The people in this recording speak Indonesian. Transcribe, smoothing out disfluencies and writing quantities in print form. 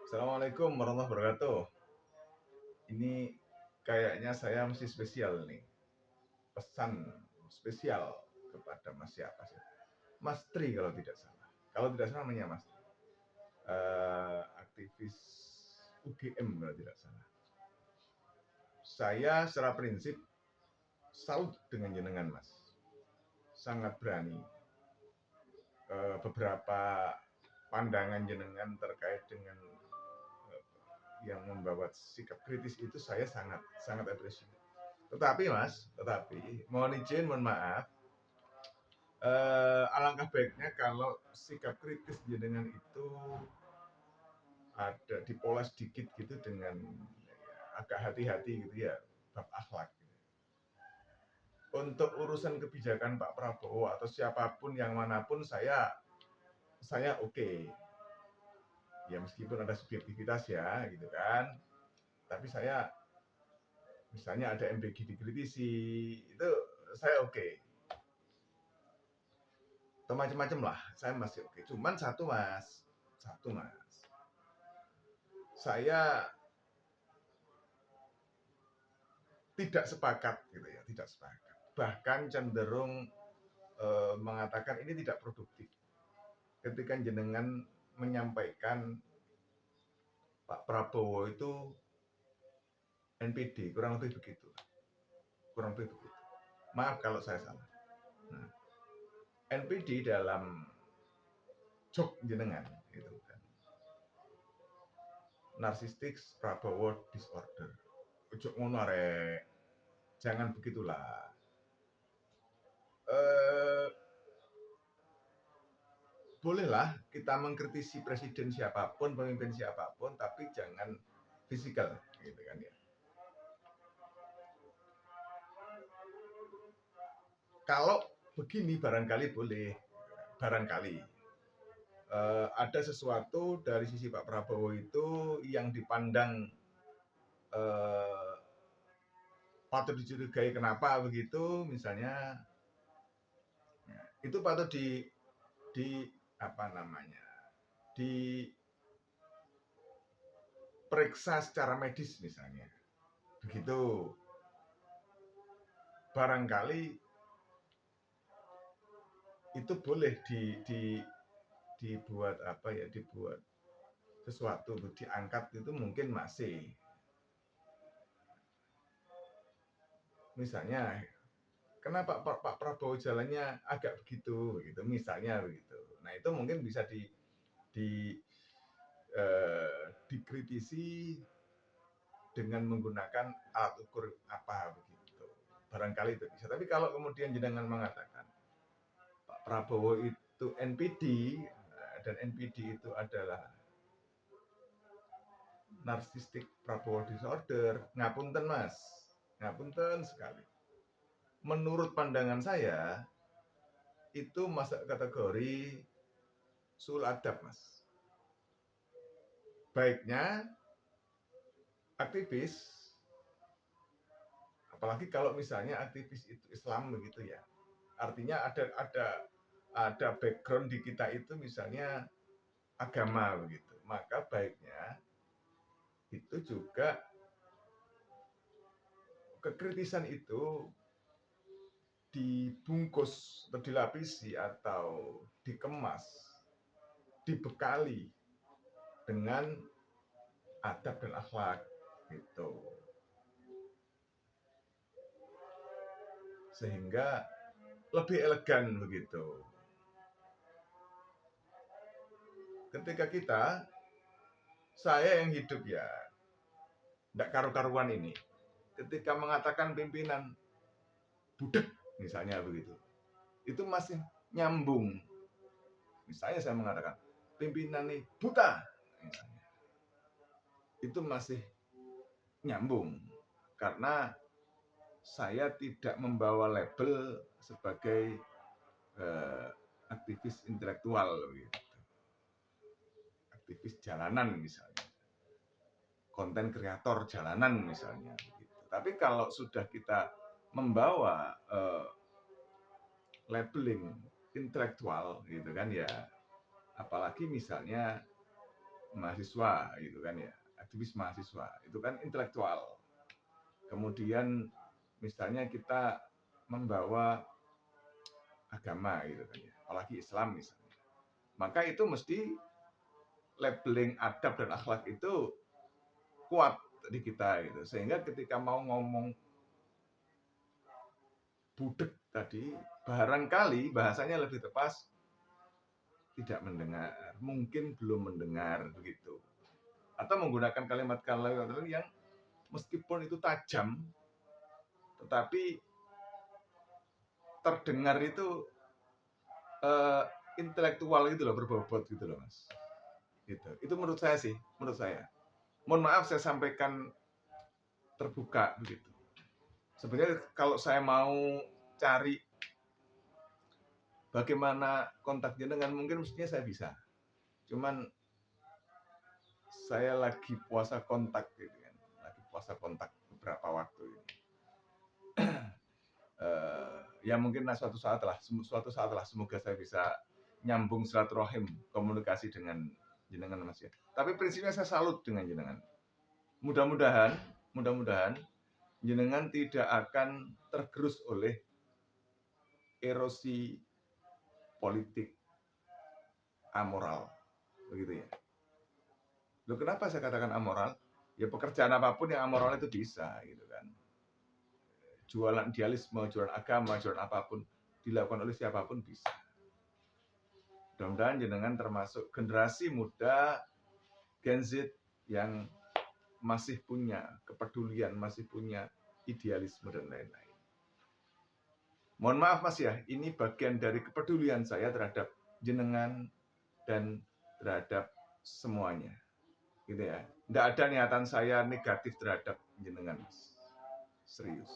Assalamualaikum warahmatullahi wabarakatuh. Ini kayaknya saya mesti spesial nih. Pesan spesial kepada Mas siapa sih? Mas Tri kalau tidak salah. Kalau tidak salah namanya Mas Tri. Aktivis UGM kalau tidak salah. Saya secara prinsip salut dengan jenengan Mas. Sangat berani. Beberapa pandangan jenengan terkait dengan yang membawa sikap kritis itu saya sangat apresiasi. Tetapi Mas, mohon izin, mohon maaf, alangkah baiknya kalau sikap kritis jenengan itu ada dipoles sedikit gitu dengan agak hati-hati gitu ya, bab akhlak. Untuk urusan kebijakan Pak Prabowo atau siapapun yang manapun saya oke. Ya meskipun ada subjektivitas ya gitu kan. Tapi saya misalnya ada MBG dikritisi, itu saya oke. Atau macam-macam lah, saya masih oke. Cuman satu mas, saya tidak sepakat gitu ya, tidak sepakat. Bahkan cenderung mengatakan ini tidak produktif. Ketika jenengan menyampaikan Pak Prabowo itu NPD, kurang lebih begitu. Maaf kalau saya salah. Nah, NPD dalam job jenengan itu kan Narcissistic Prabowo Disorder. Ojo ngono arek. Jangan begitulah. Bolehlah kita mengkritisi presiden siapapun, pemimpin siapapun, tapi jangan fisikal, gitu kan ya. Kalau begini barangkali boleh, barangkali ada sesuatu dari sisi Pak Prabowo itu yang dipandang patut dicurigai kenapa begitu, misalnya ya, itu patut di apa namanya, diperiksa secara medis misalnya, begitu. Barangkali itu boleh dibuat apa ya, dibuat sesuatu untuk diangkat, itu mungkin masih. Misalnya, kenapa Pak Prabowo jalannya agak begitu, gitu, misalnya begitu. Nah itu mungkin bisa dikritisi dengan menggunakan alat ukur apa begitu. Barangkali itu bisa. Tapi kalau kemudian jenengan mengatakan Pak Prabowo itu NPD dan NPD itu adalah Narcissistic Prabowo Disorder, ngapunten mas, ngapunten sekali. Menurut pandangan saya itu masuk kategori sul adab mas. Baiknya aktivis, apalagi kalau misalnya aktivis itu Islam begitu ya, artinya ada background di kita itu misalnya agama begitu, maka baiknya itu juga kekritisan itu dibungkus atau dilapisi atau dikemas, dibekali dengan adab dan akhlak gitu, sehingga lebih elegan begitu. Ketika saya yang hidup ya tidak karu-karuan ini, ketika mengatakan pimpinan budak misalnya begitu, itu masih nyambung. Misalnya saya mengatakan pimpinan ini buta misalnya, itu masih nyambung karena saya tidak membawa label sebagai aktivis intelektual gitu. Aktivis jalanan misalnya, konten kreator jalanan misalnya gitu. Tapi kalau sudah kita membawa labeling intelektual gitu kan ya, apalagi misalnya mahasiswa gitu kan ya, aktivis mahasiswa itu kan intelektual. Kemudian misalnya kita membawa agama gitu kan ya, apalagi Islam misalnya, maka itu mesti labeling adab dan akhlak itu kuat di kita gitu, sehingga ketika mau ngomong budek tadi, barangkali bahasanya lebih tepat tidak mendengar, mungkin belum mendengar begitu, atau menggunakan kalimat-kalimat yang meskipun itu tajam tetapi terdengar itu intelektual gitu loh, berbobot gitu loh Mas. Gitu. Itu menurut saya sih, menurut saya. Mohon maaf saya sampaikan terbuka begitu. Sebenarnya kalau saya mau cari bagaimana kontak jenengan mungkin mestinya saya bisa. Cuman saya lagi puasa kontak gitu kan. Lagi puasa kontak beberapa waktu ini. Ya mungkin suatu saat lah semoga saya bisa nyambung silaturahim komunikasi dengan jenengan Mas ya. Tapi prinsipnya saya salut dengan jenengan. Mudah-mudahan jenengan tidak akan tergerus oleh erosi politik amoral, begitu ya. Loh kenapa saya katakan amoral? Ya pekerjaan apapun yang amoral itu bisa, gitu kan. Jualan idealisme, jualan agama, jualan apapun dilakukan oleh siapapun bisa. Mudah-mudahan jenengan termasuk generasi muda Gen Z yang masih punya kepedulian, masih punya idealisme dan lain-lain. Mohon maaf Mas ya, ini bagian dari kepedulian saya terhadap jenengan dan terhadap semuanya. Gitu ya. Tidak ada niatan saya negatif terhadap jenengan Mas. Serius.